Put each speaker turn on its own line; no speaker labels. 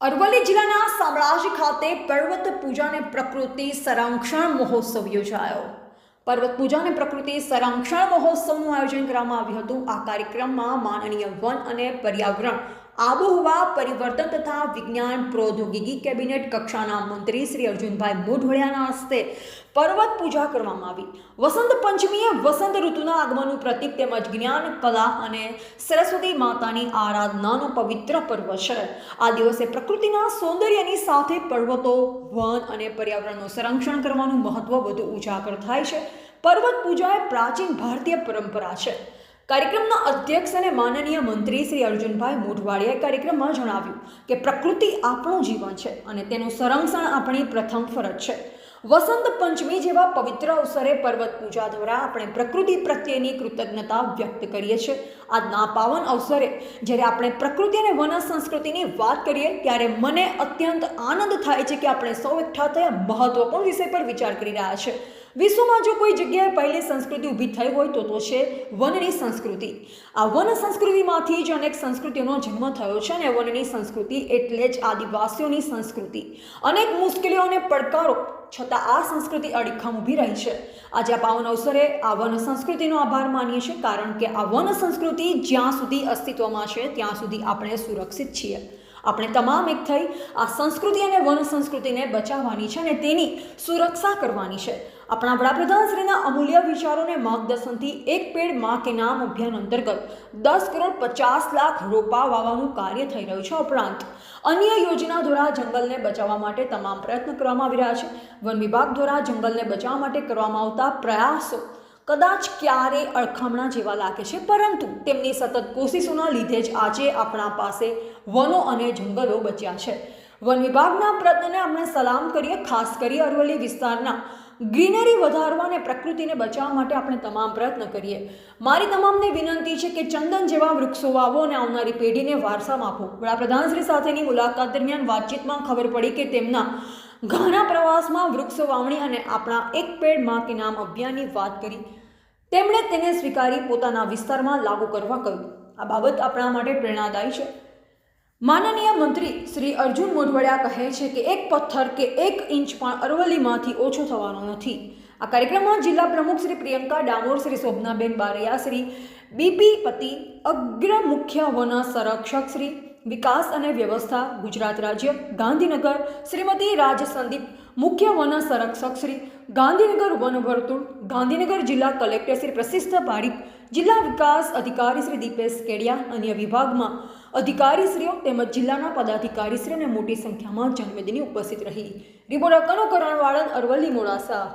અરવલ્લી જિલ્લાના શામળાજી ખાતે પર્વત પૂજા અને પ્રકૃતિ સંરક્ષણ મહોત્સવ યોજાયો। પર્વત પૂજા અને પ્રકૃતિ સંરક્ષણ મહોત્સવનું આયોજન કરવામાં આવ્યું હતું। આ કાર્યક્રમમાં માનનીય વન અને પર્યાવરણ, આબોહવા પરિવર્તન તથા વિજ્ઞાન પ્રૌદ્યોગિકી કેબિનેટ કક્ષાના મંત્રી શ્રી અર્જુનભાઈ મોઢવાડિયાના હસ્તે પર્વત પૂજા કરવામાં આવી। વસંત પંચમી એ વસંત ઋતુના આગમનનું પ્રતીક તેમજ જ્ઞાન, કલા અને સરસ્વતી માતાની આરાધનાનો પવિત્ર પર્વ છે। આ દિવસે પ્રકૃતિના સૌંદર્યની સાથે પર્વતો, વન અને પર્યાવરણનું સંરક્ષણ કરવાનું મહત્વ વધુ ઉજાગર થાય છે। પર્વત પૂજા એ પ્રાચીન ભારતીય પરંપરા છે। કાર્યક્રમના અધ્યક્ષ અને માનનીય મંત્રી શ્રી અર્જુનભાઈ મોઢવાડિયાએ કાર્યક્રમમાં જણાવ્યું કે પ્રકૃતિ આપણું જીવન છે અને તેનું સંરક્ષણ આપણી પ્રથમ ફરજ છે। વસંત પંચમી જેવા પવિત્ર અવસરે પર્વત પૂજા દ્વારા આપણે પ્રકૃતિ પ્રત્યેની કૃતજ્ઞતા વ્યક્ત કરીએ છીએ। આજના પાવન અવસરે જ્યારે આપણે પ્રકૃતિ અને વન સંસ્કૃતિની વાત કરીએ ત્યારે મને અત્યંત આનંદ થાય છે કે આપણે સૌ એકઠા થયા મહત્વપૂર્ણ વિષય પર વિચાર કરી રહ્યા છીએ। વિશ્વમાં જો કોઈ જગ્યાએ પહેલી સંસ્કૃતિ ઊભી થઈ હોય તો છે વનની સંસ્કૃતિ। આ વન સંસ્કૃતિમાંથી જ અનેક સંસ્કૃતિઓનો જન્મ થયો છે અને વનની સંસ્કૃતિ એટલે જ આદિવાસીઓની સંસ્કૃતિ। અનેક મુશ્કેલીઓ અને પડકારો છતાં આ સંસ્કૃતિ અડીખમ ઊભી રહી છે। આજે આ પાવન અવસરે આ વન સંસ્કૃતિનો આભાર માનીએ છીએ, કારણ કે આ વન સંસ્કૃતિ જ્યાં સુધી અસ્તિત્વમાં છે ત્યાં સુધી આપણે સુરક્ષિત છીએ। આપણે તમામ એક થઈ આ સંસ્કૃતિ અને વન સંસ્કૃતિને બચાવવાની છે અને તેની સુરક્ષા કરવાની છે। આપણા વડાપ્રધાન શ્રીના અમૂલ્ય વિચારોને માર્ગદર્શનથી એક પેડ માં કે નામ અભિયાન અંતર્ગત 10 કરોડ 50 લાખ રોપા વાવવાનું કાર્ય થઈ રહ્યું છે। ઉપરાંત અન્ય યોજના દ્વારા જંગલને બચાવવા માટે તમામ પ્રયત્ન કરવામાં આવી રહ્યા છે। વન વિભાગ દ્વારા જંગલને બચાવવા માટે કરવામાં આવતા પ્રયાસો કદાચ ક્યારે અળખામણા જેવા લાગે છે, પરંતુ તેમની સતત કોશિશોના લીધે જ આજે આપણા પાસે વનો અને જંગલો બચ્યા છે। વન વિભાગના પ્રયત્નને આપણે સલામ કરીએ। ખાસ કરી અરવલ્લી વિસ્તારના ગ્રીનરી વધારવા અને પ્રકૃતિને બચાવવા માટે આપણે તમામ પ્રયત્ન કરીએ। મારી તમામને વિનંતી છે કે ચંદન જેવા વૃક્ષો વાવો અને આવનારી પેઢીને વારસામાં આપો। વડાપ્રધાનશ્રી સાથેની મુલાકાત દરમિયાન વાતચીતમાં ખબર પડી કે તેમના ઘણા પ્રવાસમાં વૃક્ષો વાવણી અને આપણા એક પેડ માં કે નામ અભિયાનની વાત કરી તેમણે તેને સ્વીકારી પોતાના વિસ્તારમાં લાગુ કરવા કહ્યું। આ બાબત આપણા માટે પ્રેરણાદાયી છે। માનનીય મંત્રી શ્રી અર્જુન મોઢવાડિયા કહે છે કે એક પથ્થર કે 1 ઇંચ પણ અરવલ્લીમાંથી ઓછો થવાનો નથી। આ કાર્યક્રમમાં જિલ્લા પ્રમુખ શ્રી પ્રિયંકા ડામોર, શ્રી શોભનાબેન બારૈયા, શ્રી બીપી પતિ, અગ્ર મુખ્ય વન સંરક્ષક શ્રી વિકાસ અને વ્યવસ્થા ગુજરાત રાજ્ય ગાંધીનગર, શ્રીમતી રાજ સંદીપ, મુખ્ય વન સંરક્ષક શ્રી ગાંધીનગર વન વર્તુળ ગાંધીનગર, જિલ્લા કલેક્ટર શ્રી પ્રશિષ્ટ પારીખ, જિલ્લા વિકાસ અધિકારી શ્રી દીપેશ કેડિયા, અન્ય વિભાગમાં અધિકારીશ્રીઓ તેમજ જિલ્લાના પદાધિકારીશ્રીઓને મોટી સંખ્યામાં જનમેદની ઉપસ્થિત રહી। રિપોર્ટર કનુ કરણવાળન, અરવલ્લી, મોડાસા।